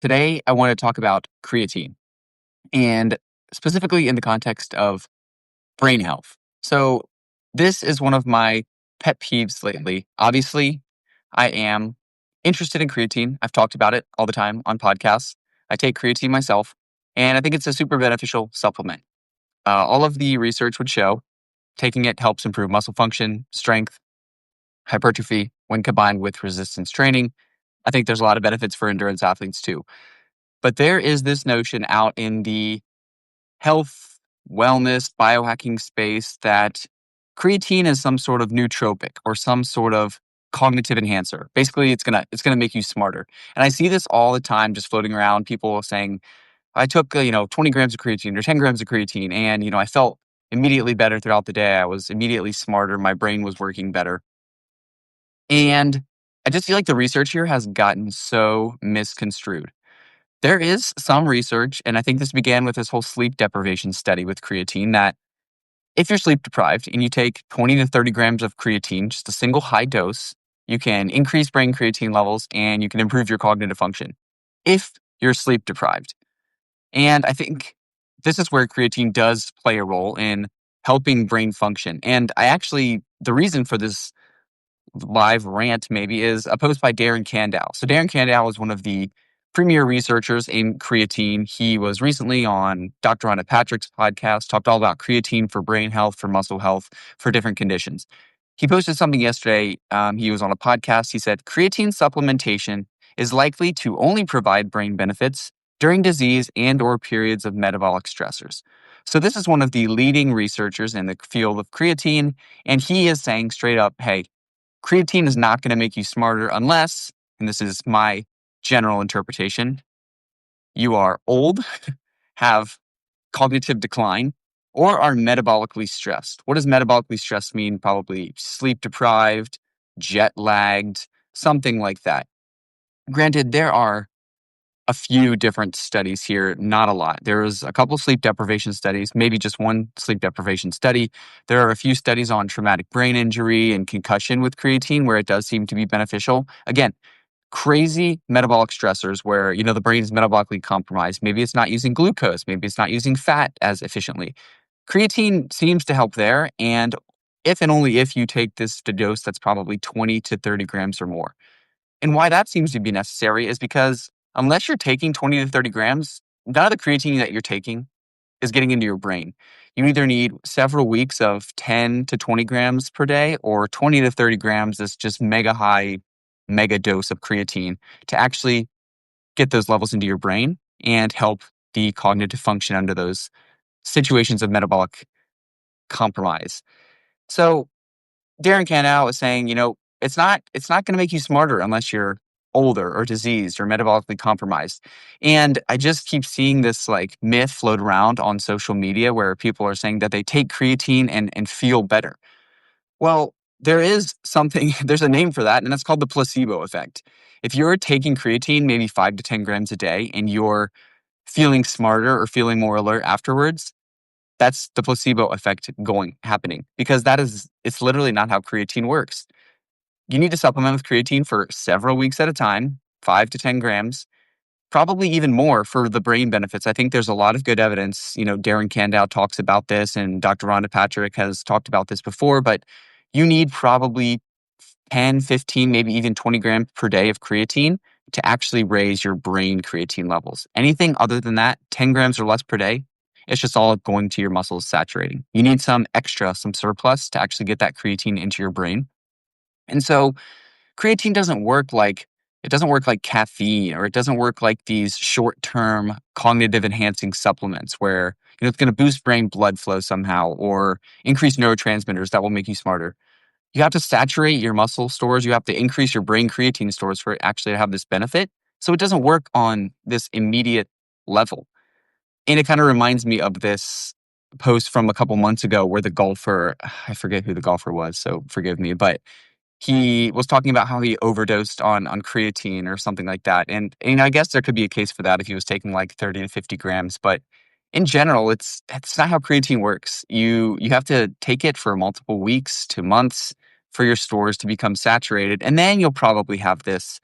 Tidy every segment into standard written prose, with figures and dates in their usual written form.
Today, I want to talk about creatine and specifically in the context of brain health. So, this is one of my pet peeves lately. Obviously, I am interested in creatine. I've talked about it all the time on podcasts. I take creatine myself, and I think it's a super beneficial supplement. All of the research would show taking it helps improve muscle function, strength, hypertrophy when combined with resistance training. I think there's a lot of benefits for endurance athletes too. But there is this notion out in the health, wellness, biohacking space that creatine is some sort of nootropic or some sort of cognitive enhancer. Basically, it's gonna make you smarter. And I see this all the time, just floating around. People saying, "I took 20 grams of creatine or 10 grams of creatine, and I felt immediately better throughout the day. I was immediately smarter. My brain was working better." And I just feel like the research here has gotten so misconstrued. There is some research, and I think this began with this whole sleep deprivation study with creatine, that if you're sleep deprived and you take 20 to 30 grams of creatine, just a single high dose, you can increase brain creatine levels and you can improve your cognitive function if you're sleep deprived. And I think this is where creatine does play a role in helping brain function. And the reason for this live rant maybe is a post by Darren Candow. So Darren Candow is one of the premier researchers in creatine. He was recently on Dr. Rhonda Patrick's podcast, talked all about creatine for brain health, for muscle health, for different conditions. He posted something yesterday. He was on a podcast. He said, creatine supplementation is likely to only provide brain benefits during disease and or periods of metabolic stressors. So this is one of the leading researchers in the field of creatine, and he is saying straight up, hey, creatine is not going to make you smarter unless, and this is my general interpretation, you are old, have cognitive decline, or are metabolically stressed. What does metabolically stressed mean? Probably sleep deprived, jet lagged, something like that. Granted, there are a few different studies here, not a lot. There's a couple sleep deprivation studies, maybe just one sleep deprivation study. There are a few studies on traumatic brain injury and concussion with creatine where it does seem to be beneficial. Again, crazy metabolic stressors where, the brain is metabolically compromised. Maybe it's not using glucose, maybe it's not using fat as efficiently. Creatine seems to help there, and if and only if you take this to dose that's probably 20 to 30 grams or more. And why that seems to be necessary is because unless you're taking 20 to 30 grams, none of the creatine that you're taking is getting into your brain. You either need several weeks of 10 to 20 grams per day or 20 to 30 grams, this just mega high, mega dose of creatine to actually get those levels into your brain and help the cognitive function under those situations of metabolic compromise. So Darren Canal is saying, it's not going to make you smarter unless you're older or diseased or metabolically compromised. And I just keep seeing this like myth float around on social media where people are saying that they take creatine and feel better. Well, there is something, there's a name for that, and that's called the placebo effect. If you're taking creatine, maybe 5 to 10 grams a day, and you're feeling smarter or feeling more alert afterwards, that's the placebo effect happening because it's literally not how creatine works. You need to supplement with creatine for several weeks at a time, 5 to 10 grams, probably even more for the brain benefits. I think there's a lot of good evidence. Darren Candow talks about this and Dr. Rhonda Patrick has talked about this before, but you need probably 10, 15, maybe even 20 grams per day of creatine to actually raise your brain creatine levels. Anything other than that, 10 grams or less per day, it's just all going to your muscles saturating. You need some extra, some surplus to actually get that creatine into your brain. And so creatine doesn't work like caffeine, or it doesn't work like these short-term cognitive enhancing supplements where it's going to boost brain blood flow somehow or increase neurotransmitters that will make you smarter. You have to saturate your muscle stores. You have to increase your brain creatine stores for it actually to have this benefit. So it doesn't work on this immediate level. And it kind of reminds me of this post from a couple months ago where the golfer, I forget who the golfer was, so forgive me, but he was talking about how he overdosed on creatine or something like that. And I guess there could be a case for that if he was taking like 30 to 50 grams. But in general, it's not how creatine works. You have to take it for multiple weeks to months for your stores to become saturated, and then you'll probably have this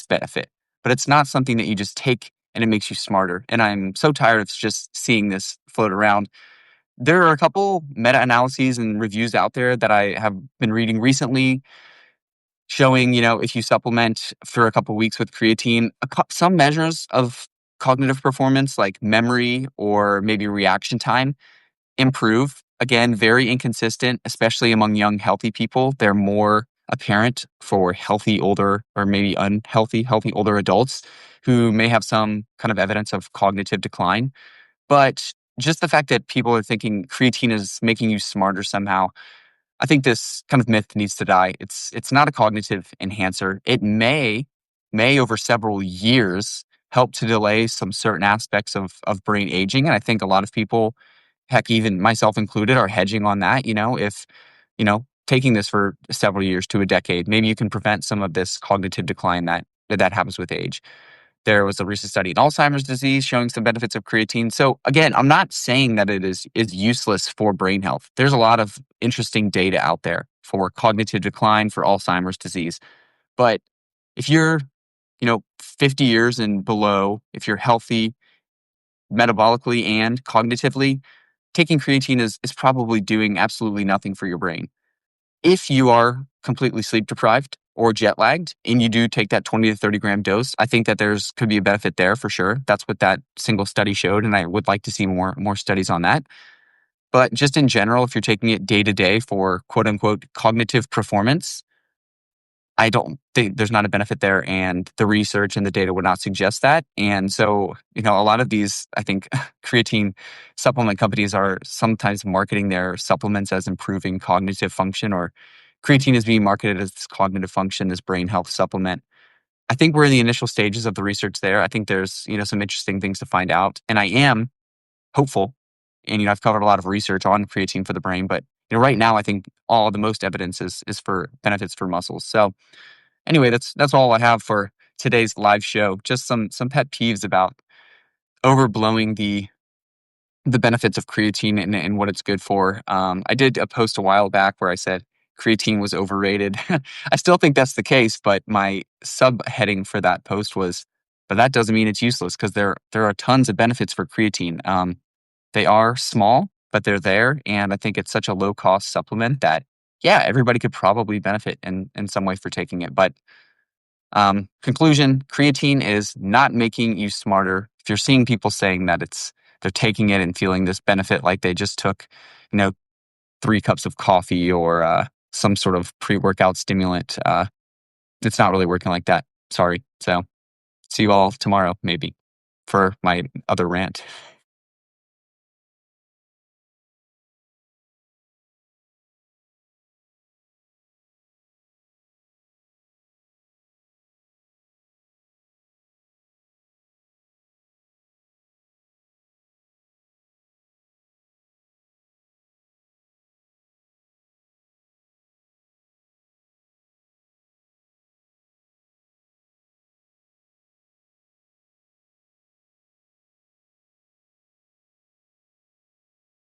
benefit. But it's not something that you just take and it makes you smarter. And I'm so tired of just seeing this float around. There are a couple meta-analyses and reviews out there that I have been reading recently showing, if you supplement for a couple weeks with creatine, some measures of cognitive performance like memory or maybe reaction time improve. Again, very inconsistent, especially among young, healthy people. They're more apparent for healthy, older, or maybe unhealthy, healthy older adults who may have some kind of evidence of cognitive decline. But just the fact that people are thinking creatine is making you smarter somehow, I think this kind of myth needs to die. It's not a cognitive enhancer. It may over several years help to delay some certain aspects of brain aging. And I think a lot of people, heck, even myself included, are hedging on that. If, taking this for several years to a decade, maybe you can prevent some of this cognitive decline that happens with age. There was a recent study in Alzheimer's disease showing some benefits of creatine. So again, I'm not saying that it is useless for brain health. There's a lot of interesting data out there for cognitive decline for Alzheimer's disease. But if you're, 50 years and below, if you're healthy metabolically and cognitively, taking creatine is probably doing absolutely nothing for your brain. If you are completely sleep deprived or jet lagged and you do take that 20 to 30 gram dose, I think that there's could be a benefit there for sure. That's what that single study showed. And I would like to see more studies on that. But just in general, if you're taking it day to day for quote unquote cognitive performance, I don't think there's not a benefit there. And the research and the data would not suggest that. And so, a lot of these, I think, creatine supplement companies are sometimes marketing their supplements as improving cognitive function, or creatine is being marketed as this cognitive function, this brain health supplement. I think we're in the initial stages of the research there. I think there's, some interesting things to find out. And I am hopeful. And, I've covered a lot of research on creatine for the brain, but right now I think all the most evidence is for benefits for muscles. So anyway, that's all I have for today's live show. Just some pet peeves about overblowing the benefits of creatine and what it's good for. I did a post a while back where I said creatine was overrated. I still think that's the case, but my subheading for that post was, but that doesn't mean it's useless, because there are tons of benefits for creatine. They are small, but they're there, and I think it's such a low cost supplement that yeah, everybody could probably benefit in some way for taking it. But conclusion, creatine is not making you smarter. If you're seeing people saying that they're taking it and feeling this benefit like they just took, 3 cups of coffee or some sort of pre-workout stimulant, it's not really working like that. Sorry. So see you all tomorrow, maybe, for my other rant.